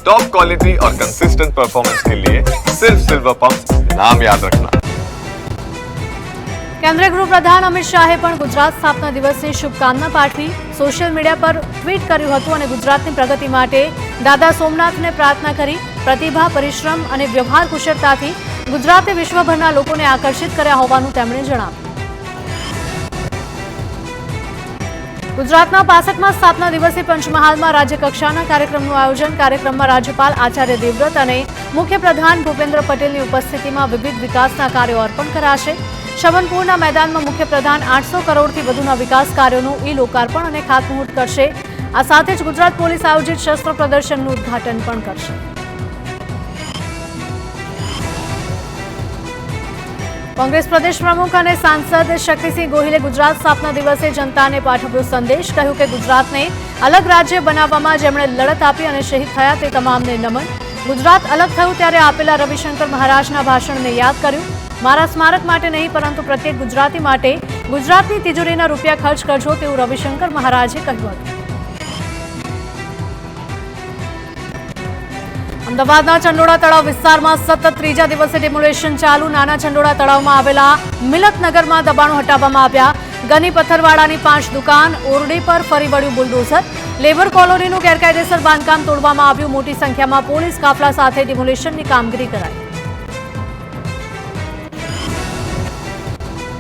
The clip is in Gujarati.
टॉप क्वालिटी और कंसिस्टेंट परफॉर्मेंस के लिए सिर्फ सिल्वर पंप नाम याद रखना। કેન્દ્રીય ગૃહપ્રધાન અમિત શાહે પણ ગુજરાત સ્થાપના દિવસની શુભકામના પાઠવી સોશિયલ મીડિયા પર ટ્વીટ કર્યું હતું અને ગુજરાતની પ્રગતિ માટે દાદા સોમનાથને પ્રાર્થના કરી પ્રતિભા, પરિશ્રમ અને વ્યવહાર કુશળતાથી ગુજરાતે વિશ્વભરના લોકોને આકર્ષિત કર્યા હોવાનું તેમણે જણાવ્યું. ગુજરાતના 65મા સ્થાપના દિવસે પંચમહાલમાં રાજ્યકક્ષાના કાર્યક્રમનું આયોજન. કાર્યક્રમમાં રાજ્યપાલ આચાર્ય દેવવ્રત અને મુખ્યપ્રધાન ભૂપેન્દ્ર પટેલની ઉપસ્થિતિમાં વિવિધ વિકાસના કાર્યો અર્પણ કરાશે. શવનપુરના મેદાનમાં મુખ્યપ્રધાન 800 કરોડથી વધુના વિકાસ કાર્યોનું ઈ-લોકાર્પણ અને ખાતમુહૂર્ત કરશે. આ સાથે જ ગુજરાત પોલીસ આયોજિત શસ્ત્ર પ્રદર્શનનું ઉદ્ઘાટન પણ કરશે. કોંગ્રેસ પ્રદેશ પ્રમુખ અને સાંસદ શક્તિસિંહ ગોહિલે ગુજરાત સ્થાપના દિવસે જનતાને પાઠવ્યો સંદેશ. કહ્યું કે ગુજરાતને અલગ રાજ્ય બનાવવામાં જેમણે લડત આપી અને શહીદ થયા તે તમામને નમન. ગુજરાત અલગ થયું ત્યારે આપેલા રવિશંકર મહારાજના ભાષણને યાદ કર્યું. મારા સ્મારક માટે નહીં પરંતુ પ્રત્યેક ગુજરાતી માટે ગુજરાતની તિજોરીના રૂપિયા ખર્ચ કરજો તેવું રવિશંકર મહારાજે કહ્યું હતું. અમદાવાદના ચંડોળા તળાવ વિસ્તારમાં સતત ત્રીજા દિવસે ડિમોલેશન ચાલુ. નાના ચંડોળા તળાવમાં આવેલા મિલતનગરમાં દબાણો હટાવવામાં આવ્યા. ગની પથ્થરવાડાની 5 દુકાન ઓરડી પર ફરી વળ્યું બુલડોઝર. લેબર કોલોનીનું ગેરકાયદેસર બાંધકામ તોડવામાં આવ્યું. મોટી સંખ્યામાં પોલીસ કાફલા સાથે ડિમોલેશનની કામગીરી કરાઈ.